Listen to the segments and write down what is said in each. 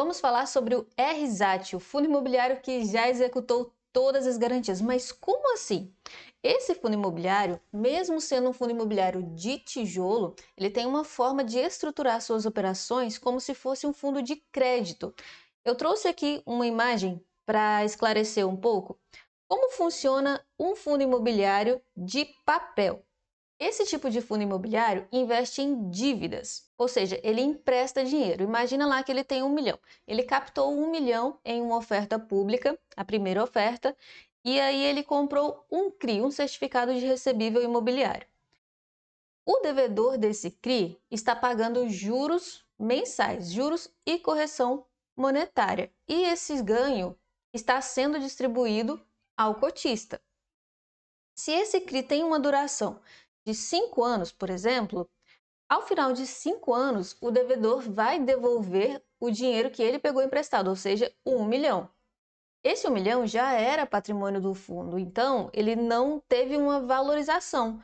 Vamos falar sobre o RZAT, o fundo imobiliário que já executou todas as garantias. Mas como assim? Esse fundo imobiliário, mesmo sendo um fundo imobiliário de tijolo, ele tem uma forma de estruturar suas operações como se fosse um fundo de crédito. Eu trouxe aqui uma imagem para esclarecer um pouco como funciona um fundo imobiliário de papel. Esse tipo de fundo imobiliário investe em dívidas, ou seja, ele empresta dinheiro. Imagina lá que ele tem 1 milhão. Ele captou 1 milhão em uma oferta pública, a primeira oferta, e aí ele comprou um CRI, um certificado de recebível imobiliário. O devedor desse CRI está pagando juros mensais, juros e correção monetária. E esse ganho está sendo distribuído ao cotista. Se esse CRI tem uma duração de 5 anos, por exemplo, ao final de 5 anos, o devedor vai devolver o dinheiro que ele pegou emprestado, ou seja, 1 milhão. Esse 1 milhão já era patrimônio do fundo, então ele não teve uma valorização.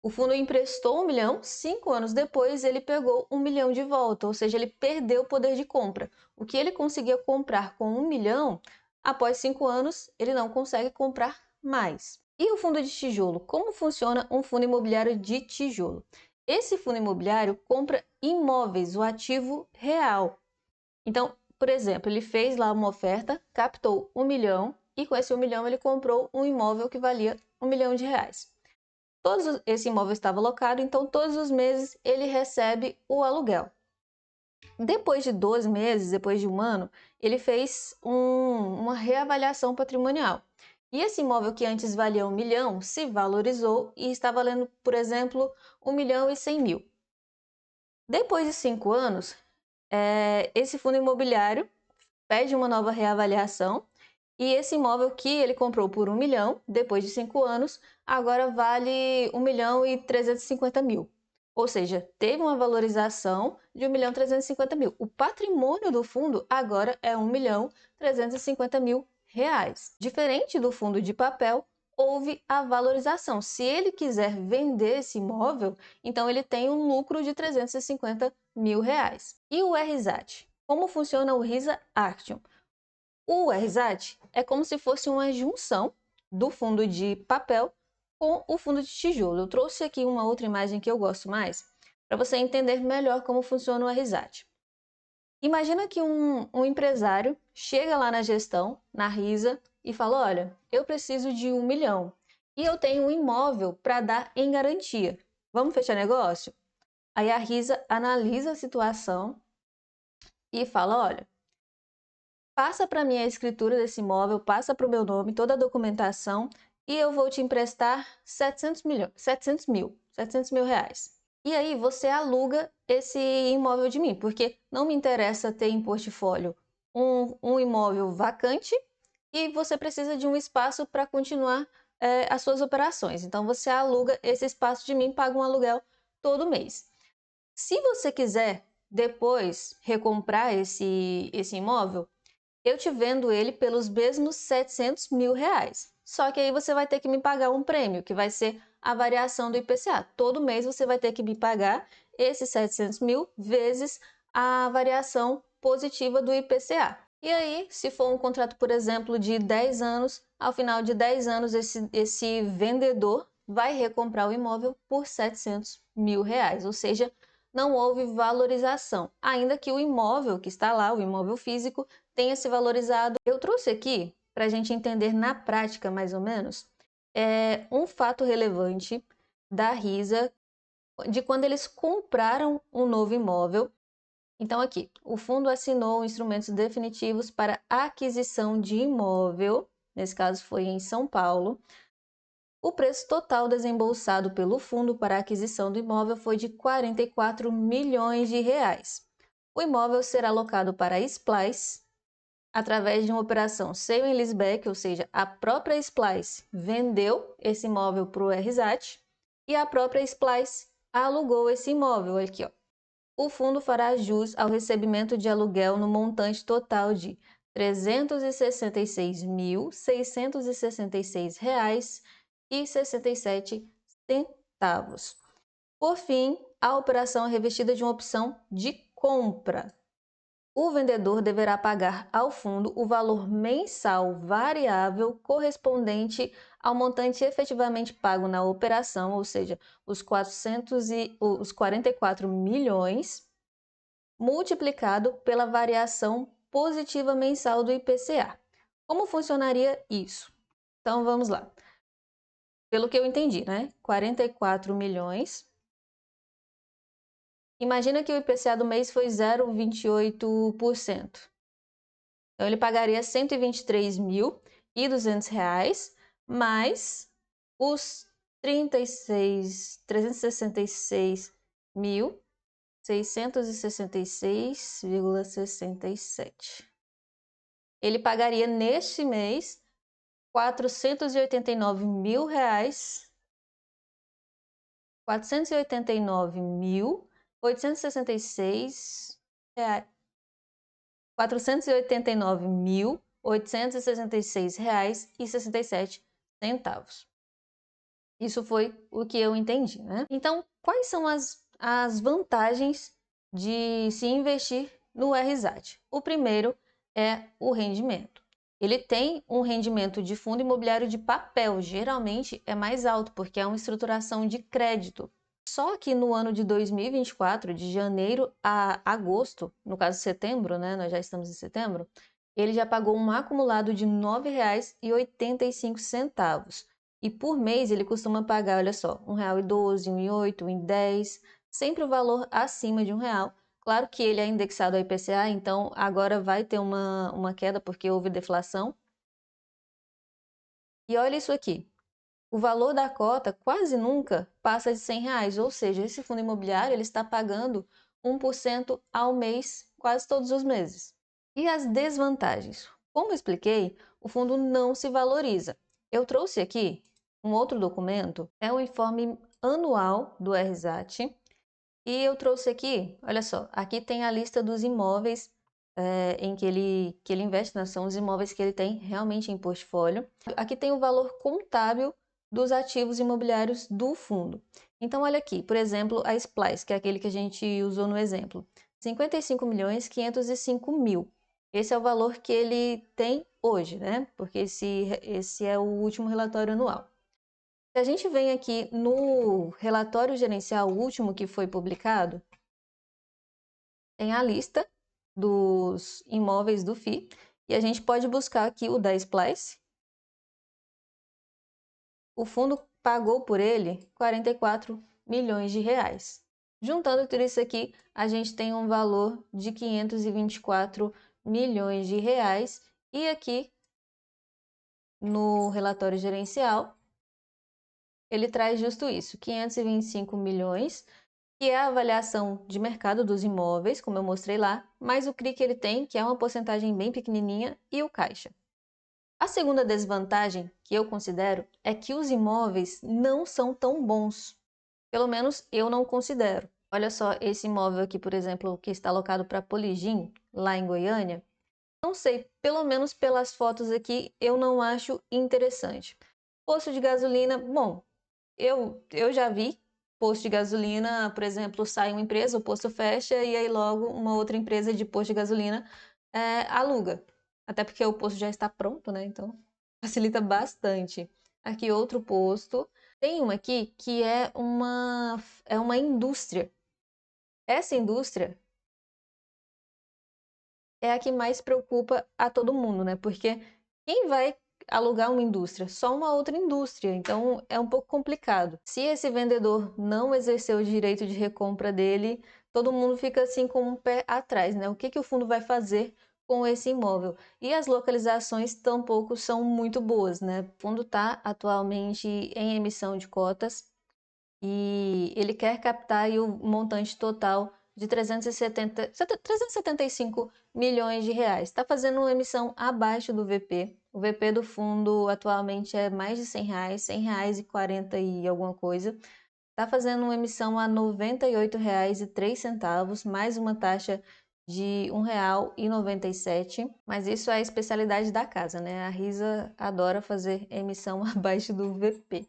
O fundo emprestou 1 milhão, 5 anos depois ele pegou 1 milhão de volta, ou seja, ele perdeu o poder de compra. O que ele conseguia comprar com 1 milhão, após 5 anos, ele não consegue comprar mais. E o fundo de tijolo? Como funciona um fundo imobiliário de tijolo? Esse fundo imobiliário compra imóveis, o ativo real. Então, por exemplo, ele fez lá uma oferta, captou 1 milhão e com esse 1 milhão ele comprou um imóvel que valia 1 milhão de reais. Esse imóvel estava alocado, então todos os meses ele recebe o aluguel. Depois de 12 meses, depois de um ano, ele fez uma reavaliação patrimonial. E esse imóvel que antes valia 1 milhão se valorizou e está valendo, por exemplo, 1 milhão e 100 mil. Depois de 5 anos, esse fundo imobiliário pede uma nova reavaliação e esse imóvel que ele comprou por 1 milhão, depois de 5 anos, agora vale 1 milhão e 350 mil. Ou seja, teve uma valorização de 1 milhão e 350 mil. O patrimônio do fundo agora é 1 milhão e 350 mil reais. Diferente do fundo de papel, houve a valorização. Se ele quiser vender esse imóvel, então ele tem um lucro de 350 mil reais. E o RZAT? Como funciona o RISA Action? O RZAT é como se fosse uma junção do fundo de papel com o fundo de tijolo. Eu trouxe aqui uma outra imagem que eu gosto mais, para você entender melhor como funciona o RZAT. Imagina que um empresário chega lá na gestão, na RISA, e fala, olha, eu preciso de 1 milhão e eu tenho um imóvel para dar em garantia. Vamos fechar negócio? Aí a RISA analisa a situação e fala, olha, passa para mim a escritura desse imóvel, passa para o meu nome, toda a documentação e eu vou te emprestar 700 mil reais. E aí você aluga esse imóvel de mim, porque não me interessa ter em portfólio um imóvel vacante e você precisa de um espaço para continuar as suas operações. Então você aluga esse espaço de mim, paga um aluguel todo mês. Se você quiser depois recomprar esse imóvel, eu te vendo ele pelos mesmos 700 mil reais. Só que aí você vai ter que me pagar um prêmio, que vai ser a variação do IPCA. Todo mês você vai ter que me pagar esses 700 mil vezes a variação positiva do IPCA. E aí, se for um contrato, por exemplo, de 10 anos, ao final de 10 anos, esse vendedor vai recomprar o imóvel por 700 mil reais. Ou seja, não houve valorização, ainda que o imóvel que está lá, o imóvel físico, tenha se valorizado. Eu trouxe aqui, para a gente entender na prática mais ou menos, um fato relevante da RISA, de quando eles compraram um novo imóvel. Então aqui, o fundo assinou instrumentos definitivos para aquisição de imóvel, nesse caso foi em São Paulo. O preço total desembolsado pelo fundo para a aquisição do imóvel foi de 44 milhões de reais. O imóvel será alocado para a Splice, através de uma operação sale and leaseback, ou seja, a própria Splice vendeu esse imóvel para o RZAT e a própria Splice alugou esse imóvel aqui, ó. O fundo fará jus ao recebimento de aluguel no montante total de R$ 366.666,67. Por fim, a operação é revestida de uma opção de compra. o vendedor deverá pagar ao fundo o valor mensal variável correspondente ao montante efetivamente pago na operação, ou seja, os 44 milhões, multiplicado pela variação positiva mensal do IPCA. Como funcionaria isso? Então vamos lá. Pelo que eu entendi, né? 44 milhões. Imagina que o IPCA do mês foi 0,28%. Então, ele pagaria R$ 123.200, mais os 366.666,67. Ele pagaria neste mês R$ 489.000, 489.866 reais, R$ 489.866,67. Isso foi o que eu entendi, né? Então, quais são as vantagens de se investir no RZAT? O primeiro é o rendimento. Ele tem um rendimento de fundo imobiliário de papel, geralmente é mais alto, porque é uma estruturação de crédito. Só que no ano de 2024, de janeiro a agosto, no caso setembro, né? Nós já estamos em setembro, ele já pagou um acumulado de R$ 9,85. E por mês ele costuma pagar, olha só, R$ 1,12, R$ 1,08, R$ 1,10, sempre o valor acima de R$ 1. Claro que ele é indexado ao IPCA, então agora vai ter uma queda porque houve deflação. E olha isso aqui. O valor da cota quase nunca passa de R$ 100, ou seja, esse fundo imobiliário ele está pagando 1% ao mês, quase todos os meses. E as desvantagens? Como eu expliquei, o fundo não se valoriza. Eu trouxe aqui um outro documento, é o informe anual do RZAT, e eu trouxe aqui, olha só, aqui tem a lista dos imóveis em que ele investe, né? São os imóveis que ele tem realmente em portfólio. Aqui tem o valor contábil dos ativos imobiliários do fundo. Então, olha aqui, por exemplo, a Splice, que é aquele que a gente usou no exemplo, 55.505.000. Esse é o valor que ele tem hoje, né? Porque esse é o último relatório anual. Se a gente vem aqui no relatório gerencial último que foi publicado, tem a lista dos imóveis do FII e a gente pode buscar aqui o da Splice. O fundo pagou por ele R$ 44 milhões. Juntando tudo isso aqui, a gente tem um valor de R$ 524 milhões. E aqui no relatório gerencial, ele traz justo isso, 525 milhões, que é a avaliação de mercado dos imóveis, como eu mostrei lá, mais o CRI que ele tem, que é uma porcentagem bem pequenininha, e o caixa. A segunda desvantagem que eu considero é que os imóveis não são tão bons. Pelo menos eu não considero. Olha só esse imóvel aqui, por exemplo, que está alocado para Poligim, lá em Goiânia. Não sei, pelo menos pelas fotos aqui, eu não acho interessante. Posto de gasolina, bom, eu já vi posto de gasolina, por exemplo, sai uma empresa, o posto fecha e aí logo uma outra empresa de posto de gasolina aluga. Até porque o posto já está pronto, né? Então facilita bastante. Aqui outro posto. Tem uma aqui que é uma indústria. Essa indústria é a que mais preocupa a todo mundo, né? Porque quem vai alugar uma indústria? Só uma outra indústria, então é um pouco complicado. Se esse vendedor não exercer o direito de recompra dele, todo mundo fica assim com um pé atrás, né? O que o fundo vai fazer com esse imóvel? E as localizações tampouco são muito boas, né? O fundo está atualmente em emissão de cotas e ele quer captar aí o montante total de 375 milhões de reais. Está fazendo uma emissão abaixo do VP. O VP do fundo atualmente é mais de R$ 100, R$100,40 e alguma coisa. Está fazendo uma emissão a R$ 98,03, mais uma taxa de R$ 1,97. Mas isso é a especialidade da casa, né? A Risa adora fazer emissão abaixo do VP.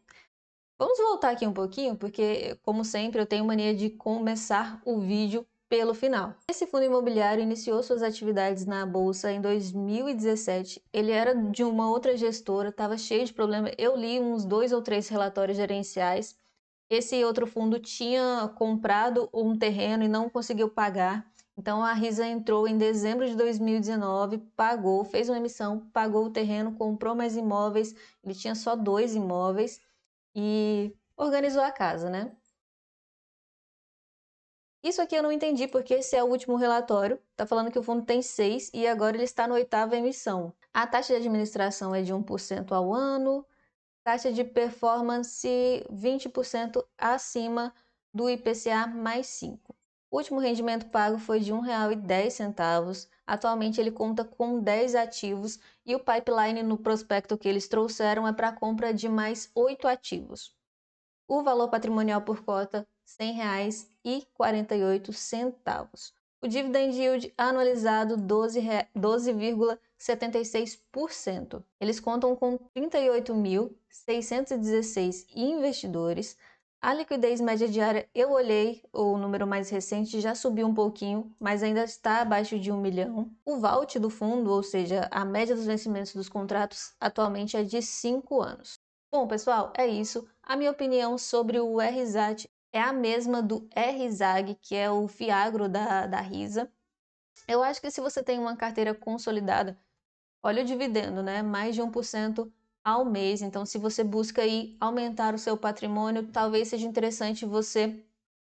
Vamos voltar aqui um pouquinho, porque, como sempre, eu tenho mania de começar o vídeo pelo final. Esse fundo imobiliário iniciou suas atividades na bolsa em 2017. Ele era de uma outra gestora, estava cheio de problemas. Eu li uns 2 ou 3 relatórios gerenciais. Esse outro fundo tinha comprado um terreno e não conseguiu pagar. Então a Risa entrou em dezembro de 2019, pagou, fez uma emissão, pagou o terreno, comprou mais imóveis. Ele tinha só 2 imóveis e organizou a casa, né? Isso aqui eu não entendi, porque esse é o último relatório. Tá falando que o fundo tem 6 e agora ele está na 8ª emissão. A taxa de administração é de 1% ao ano, taxa de performance 20% acima do IPCA mais 5. O último rendimento pago foi de R$ 1,10. Atualmente ele conta com 10 ativos e o pipeline no prospecto que eles trouxeram é para a compra de mais 8 ativos. O valor patrimonial por cota, R$ 100,48. O dividend yield anualizado, 12,76%. Eles contam com 38.616 investidores. A liquidez média diária, eu olhei, o número mais recente já subiu um pouquinho, mas ainda está abaixo de 1 milhão. O vault do fundo, ou seja, a média dos vencimentos dos contratos, atualmente é de 5 anos. Bom, pessoal, é isso. A minha opinião sobre o RZAT é a mesma do RZAG, que é o Fiagro da Risa. Eu acho que se você tem uma carteira consolidada, olha o dividendo, né? Mais de 1% ao mês. Então, se você busca aí aumentar o seu patrimônio, talvez seja interessante você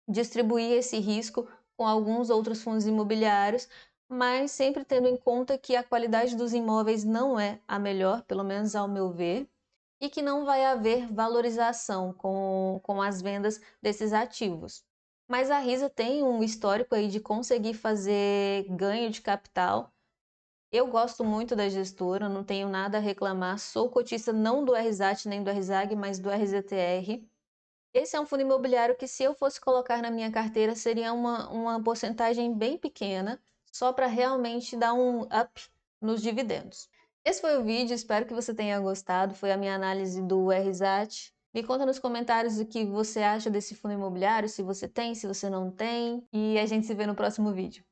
distribuir esse risco com alguns outros fundos imobiliários, mas sempre tendo em conta que a qualidade dos imóveis não é a melhor, pelo menos ao meu ver, e que não vai haver valorização com as vendas desses ativos. Mas a Risa tem um histórico aí de conseguir fazer ganho de capital. Eu gosto muito da gestora, não tenho nada a reclamar. Sou cotista não do RZAT nem do RZAG, mas do RZTR. Esse é um fundo imobiliário que, se eu fosse colocar na minha carteira, seria uma porcentagem bem pequena, só para realmente dar um up nos dividendos. Esse foi o vídeo, espero que você tenha gostado. Foi a minha análise do RZAT. Me conta nos comentários o que você acha desse fundo imobiliário, se você tem, se você não tem. E a gente se vê no próximo vídeo.